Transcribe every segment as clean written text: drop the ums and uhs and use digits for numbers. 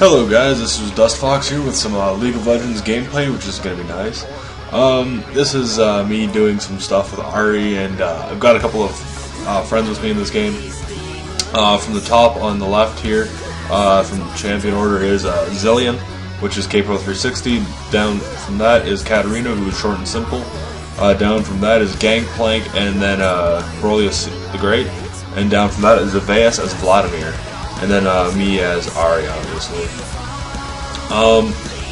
Hello guys, this is DustFox here with some League of Legends gameplay, which is going to be nice. This is me doing some stuff with Ahri, and I've got a couple of friends with me in this game. From the top on the left here, from champion order is Zilean, which is K-Pro 360. Down from that is Katarina, who is ShortAndSimple. Down from that is Gangplank, and then BroliusTheGreat. And down from that is Zavaeus as Vladamir. And then me as Ahri, obviously.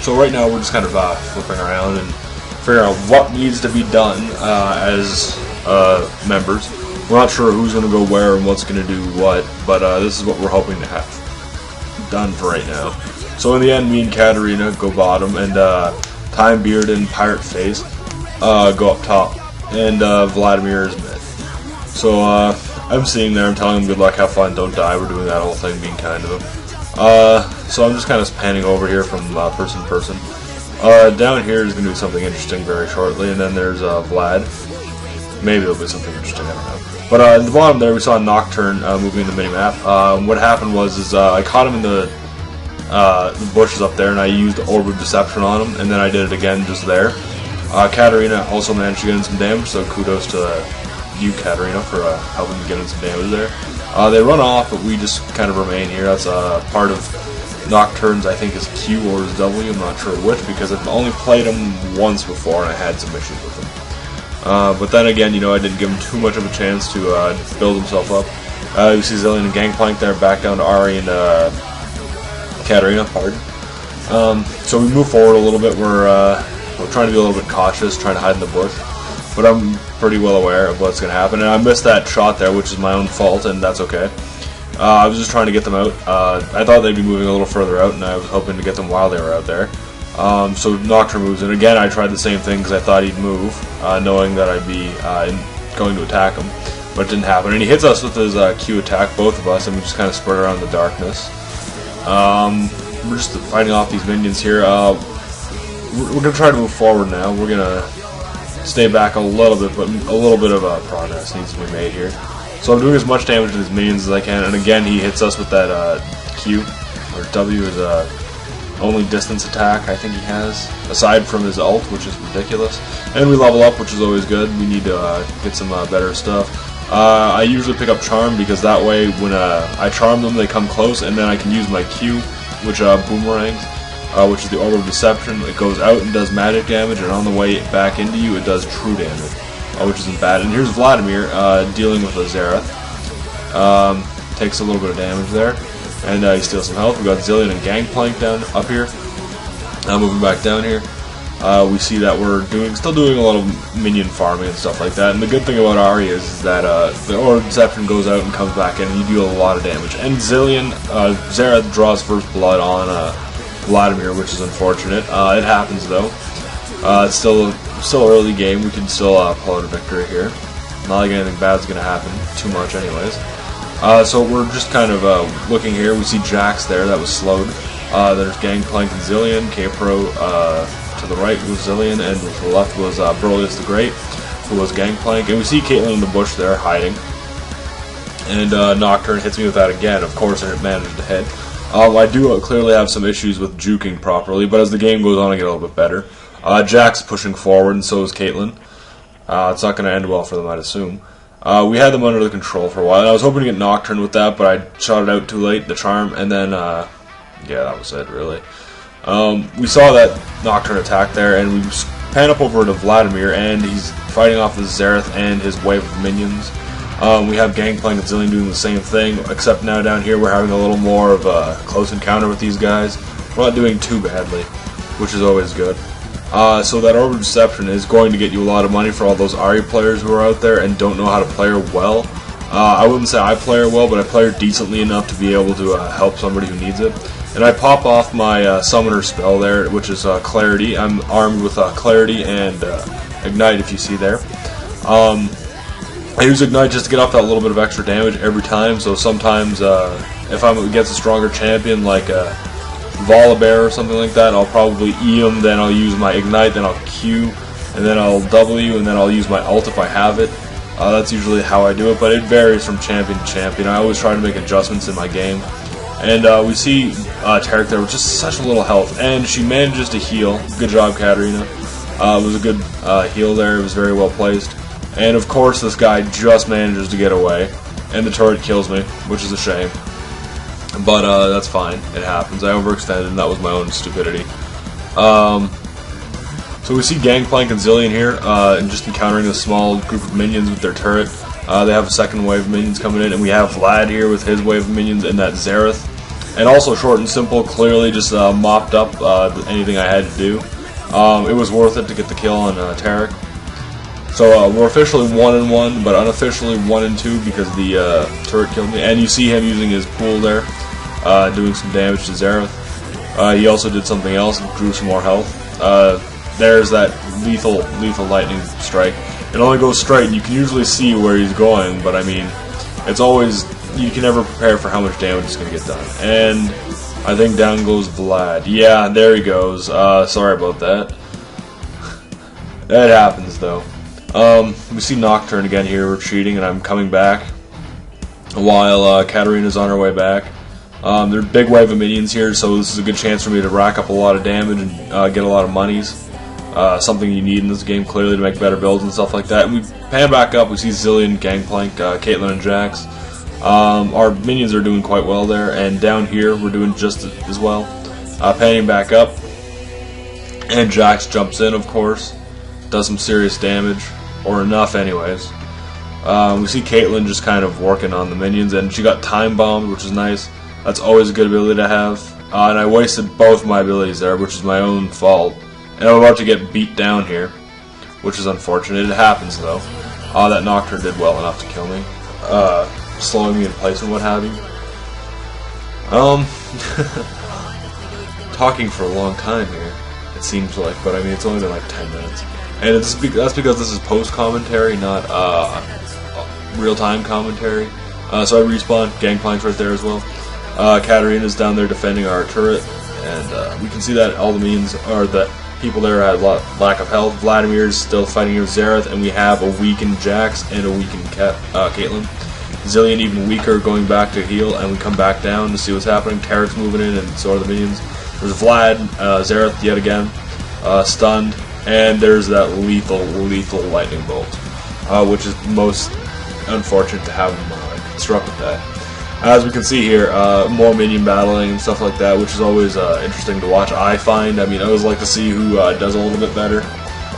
So right now we're just kind of flipping around and figuring out what needs to be done as members. We're not sure who's going to go where and what's going to do what, but this is what we're hoping to have done for right now. So in the end, me and Katarina go bottom, and Time Beard and Pirate Face go up top, and Vladamir is mid. So I'm sitting there, I'm telling them good luck, have fun, don't die. We're doing that whole thing, being kind to them. So I'm just kind of panning over here from person to person. Down here is going to be something interesting very shortly, and then there's Vlad. Maybe there'll be something interesting, I don't know. But at the bottom there we saw Nocturne moving in the minimap. What happened was I caught him in the bushes up there, and I used Orb of Deception on him, and then I did it again just there. Katarina also managed to get in some damage, so kudos to you, Katarina, for helping me get in some damage there. They run off, but we just kind of remain here. That's part of Nocturne's, I think, is Q or is W, I'm not sure which, because I've only played him once before and I had some issues with him. But then again, you know, I didn't give him too much of a chance to build himself up. You see Zilean and Gangplank there, back down to Ahri and Katarina, pardon. So we move forward a little bit. We're trying to be a little bit cautious, trying to hide in the bush. But I'm pretty well aware of what's going to happen, and I missed that shot there, which is my own fault, and that's okay. I was just trying to get them out. I thought they'd be moving a little further out, and I was hoping to get them while they were out there. So Nocturne moves, and again I tried the same thing because I thought he'd move, knowing that I'd be going to attack him, but it didn't happen. And he hits us with his Q attack, both of us, and we just kind of spread around in the darkness. We're just fighting off these minions here. We're going to try to move forward now. We're going to stay back a little bit, but a little bit of progress needs to be made here. So I'm doing as much damage to these minions as I can, and again he hits us with that Q, or W is only distance attack I think he has, aside from his ult, which is ridiculous. And we level up, which is always good. We need to get some better stuff. I usually pick up Charm, because that way when I charm them they come close, and then I can use my Q, which boomerangs. Which is the Orb of Deception. It goes out and does magic damage, and on the way back into you, it does true damage, which isn't bad. And here's Vladamir dealing with a Xerath. Takes a little bit of damage there, and he steals some health. We've got Zilean and Gangplank down up here. Moving back down here, we see that we're still doing a lot of minion farming and stuff like that. And the good thing about Ahri is that the Orb of Deception goes out and comes back in, and you deal a lot of damage. And Zilean, Xerath draws first blood on Vladamir, which is unfortunate. It happens though. It's still early game. We can still pull out a victory here. Not like anything bad's going to happen too much, anyways. So we're just kind of looking here. We see Jax there. That was slowed. There's Gangplank and Zilean. K-Pro to the right was Zilean, and to the left was BroliusTheGreat, who was Gangplank. And we see Caitlyn in the bush there hiding. And Nocturne hits me with that again. Of course, I managed to hit. I do clearly have some issues with juking properly, but as the game goes on I get a little bit better. Jack's pushing forward, and so is Caitlyn. It's not going to end well for them, I'd assume. We had them under the control for a while, and I was hoping to get Nocturne with that, but I shot it out too late, the charm, and then, yeah, that was it, really. We saw that Nocturne attack there, and we pan up over to Vladamir, and he's fighting off his Xerath and his wave of minions. We have Gangplank and Zilean doing the same thing, except now down here we're having a little more of a close encounter with these guys. We're not doing too badly, which is always good. So that Orb of Deception is going to get you a lot of money for all those Ahri players who are out there and don't know how to play her well. I wouldn't say I play her well, but I play her decently enough to be able to help somebody who needs it. And I pop off my Summoner spell there, which is Clarity. I'm armed with Clarity and Ignite, if you see there. I use Ignite just to get off that little bit of extra damage every time, so sometimes if I'm against a stronger champion like Vladamir or something like that, I'll probably E him, then I'll use my Ignite, then I'll Q, and then I'll W, and then I'll use my ult if I have it. That's usually how I do it, but it varies from champion to champion. I always try to make adjustments in my game And we see Tarek there with just such a little health, and she manages to heal. Good job, Katarina. It was a good heal there. It was very well placed. And of course, this guy just manages to get away, and the turret kills me, which is a shame. But that's fine. It happens. I overextended, and that was my own stupidity. So we see Gangplank and Zilean here, and just encountering a small group of minions with their turret. They have a second wave of minions coming in, and we have Vlad here with his wave of minions, and that Zavaeus. And also ShortAndSimple clearly just mopped up anything I had to do. It was worth it to get the kill on Tarek. So we're officially 1-1, but unofficially 1-2 because the turret killed me. And you see him using his pool there, doing some damage to Zavaeus. He also did something else and drew some more health. There's that lethal lightning strike. It only goes straight, and you can usually see where he's going, but I mean, it's always, you can never prepare for how much damage is going to get done. And I think down goes Vlad. Yeah, there he goes. Sorry about that. That happens, though. We see Nocturne again here retreating, and I'm coming back while Katarina's on her way back. There's a big wave of minions here, so this is a good chance for me to rack up a lot of damage and get a lot of monies. Something you need in this game, clearly, to make better builds and stuff like that. And we pan back up, we see Zilean, Gangplank, Caitlyn, and Jax. Our minions are doing quite well there, and down here we're doing just as well. Panning back up, and Jax jumps in, of course, does some serious damage, or enough anyways. We see Caitlyn just kind of working on the minions, and she got time bombed, which is nice. That's always a good ability to have. And I wasted both my abilities there, which is my own fault. And I'm about to get beat down here, which is unfortunate. It happens, though. That Nocturne did well enough to kill me, slowing me in place and what have you. Talking for a long time here, it seems like, but I mean, it's only been like 10 minutes. And that's because this is post-commentary, not real-time commentary. So I respawn, Gangplank's right there as well. Katarina's down there defending our turret, and we can see that all the minions, or the people there had lack of health. Vladamir is still fighting with Zavaeus, and we have a weakened Jax and a weakened Caitlyn. Zilean even weaker, going back to heal, and we come back down to see what's happening. Tarek's moving in, and so are the minions. There's Vlad, Zavaeus yet again, stunned, and there's that lethal lightning bolt, which is most unfortunate to have him struck with that. As we can see here, more minion battling and stuff like that, which is always interesting to watch, I find. I mean, I always like to see who does a little bit better,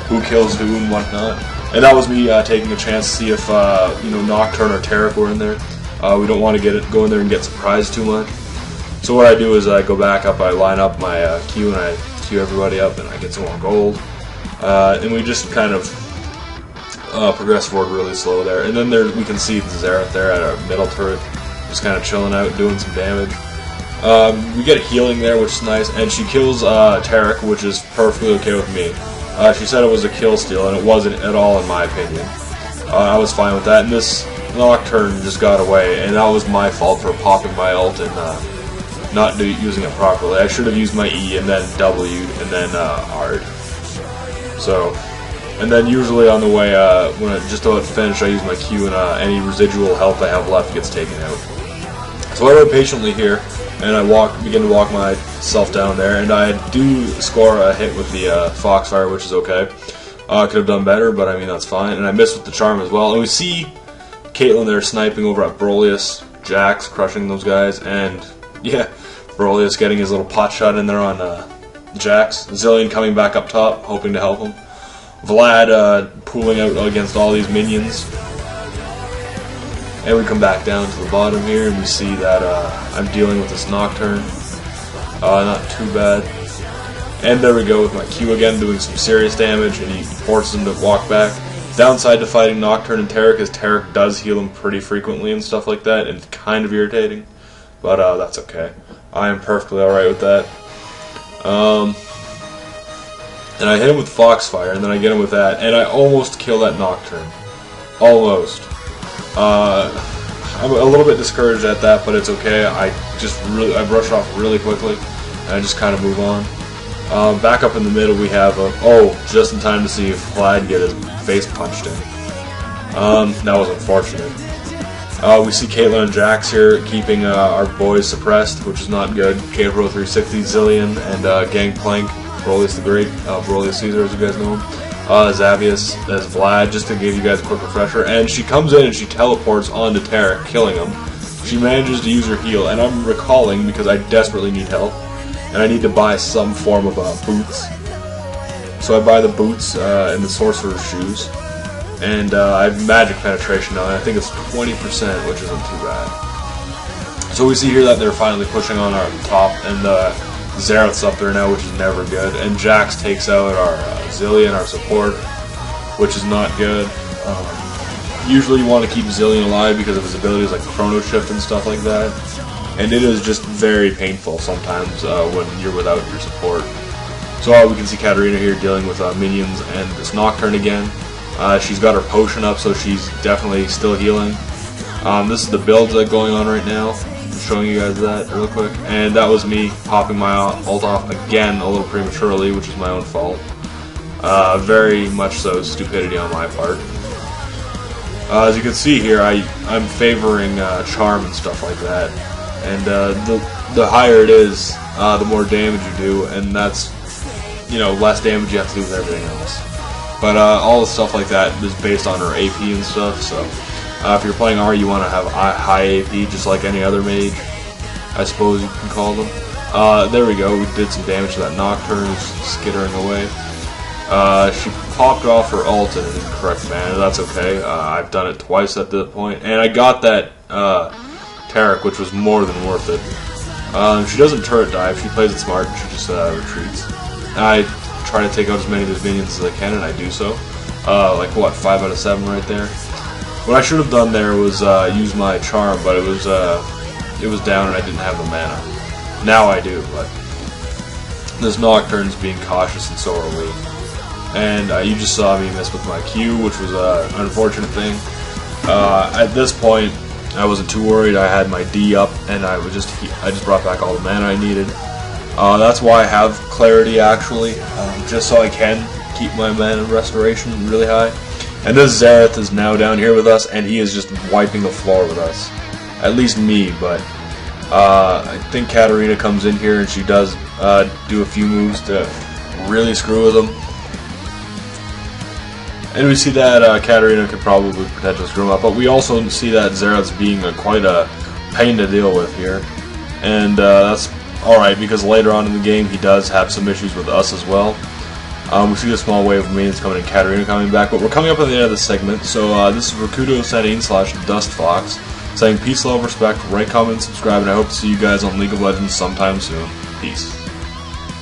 who kills who and whatnot. And that was me taking a chance to see if Nocturne or Tarek were in there. We don't want to go in there and get surprised too much. So what I do is I go back up, I line up my queue, and I queue everybody up, and I get some more gold. And we just kind of progress forward really slow there. And then we can see Zavaeus there at our middle turret, just kind of chilling out, doing some damage. We get healing there, which is nice, and she kills Tarek, which is perfectly okay with me. She said it was a kill steal, and it wasn't at all in my opinion. I was fine with that, and this Nocturne just got away, and that was my fault for popping my ult and not using it properly. I should have used my E and then W and then Ard. So, and then usually on the way, when I just about finish, I use my Q, and any residual health I have left gets taken out. So I wait patiently here, and I begin to walk myself down there, and I do score a hit with the Foxfire, which is okay. Could have done better, but I mean, that's fine. And I missed with the Charm as well. And we see Caitlyn there sniping over at Brolius, Jax crushing those guys, and yeah, Brolius getting his little pot shot in there on Jax. Zilean coming back up top, hoping to help him. Vlad pulling out against all these minions. And we come back down to the bottom here, and we see that I'm dealing with this Nocturne. Not too bad. And there we go with my Q again, doing some serious damage, and he forces him to walk back. Downside to fighting Nocturne and Tarek is Tarek does heal him pretty frequently and stuff like that, and it's kind of irritating. But that's okay. I am perfectly alright with that. And I hit him with Foxfire, and then I get him with that, and I almost kill that Nocturne. Almost. I'm a little bit discouraged at that, but it's okay. I brush off really quickly, and I just kind of move on. Back up in the middle we have just in time to see Vlad get his face punched in. That was unfortunate. We see Caitlyn and Jax here keeping our boys suppressed, which is not good. K-Pro 360, Zilean, and Gangplank, BroliusTheGreat, Brolius Caesar as you guys know him. Zavaeus as Vlad, just to give you guys a quick refresher. And she comes in and she teleports onto Tarek, killing him. She manages to use her heal, and I'm recalling because I desperately need help. And I need to buy some form of boots. So I buy the boots and the sorcerer's shoes. And I have magic penetration now, and I think it's 20%, which isn't too bad. So we see here that they're finally pushing on our top, and Zerath's up there now, which is never good. And Jax takes out our Zilean, our support, which is not good. Usually you want to keep Zilean alive because of his abilities like Chrono Shift and stuff like that. And it is just very painful sometimes when you're without your support. So we can see Katarina here dealing with minions and this Nocturne again. She's got her potion up, so she's definitely still healing. This is the build that's going on right now. I'm showing you guys that real quick. And that was me popping my ult off again a little prematurely, which is my own fault. Very much so stupidity on my part. As you can see here, I'm favoring charm and stuff like that. And the higher it is, the more damage you do, and that's, less damage you have to do with everything else. But all the stuff like that is based on her AP and stuff, so if you're playing Ahri, you want to have high AP, just like any other mage, I suppose you can call them. There we go, we did some damage to that Nocturne, who's skittering away. She popped off her ult in an incorrect manner, that's okay. I've done it twice at this point, and I got that Tarek, which was more than worth it. She doesn't turret dive, she plays it smart, she just retreats. I try to take out as many of his minions as I can, and I do so. Like what, 5 out of 7 right there. What I should have done there was use my charm, but it was down and I didn't have the mana. Now I do, but this Nocturne's being cautious and so are we. And you just saw me miss with my Q, which was an unfortunate thing. At this point, I wasn't too worried. I had my D up, and I just brought back all the mana I needed. That's why I have clarity actually, just so I can keep my mana restoration really high. And this Zerath is now down here with us, and he is just wiping the floor with us. At least me, but I think Katarina comes in here and she does do a few moves to really screw with him. And we see that Katarina could probably potentially screw him up, but we also see that Zerath's being quite a pain to deal with here. And that's alright, because later on in the game he does have some issues with us as well. We see a small wave of minions coming and Katarina coming back, but we're coming up at the end of this segment, so this is Rakudo setting /DustFox saying peace, love, respect, rate, comment, subscribe, and I hope to see you guys on League of Legends sometime soon. Peace.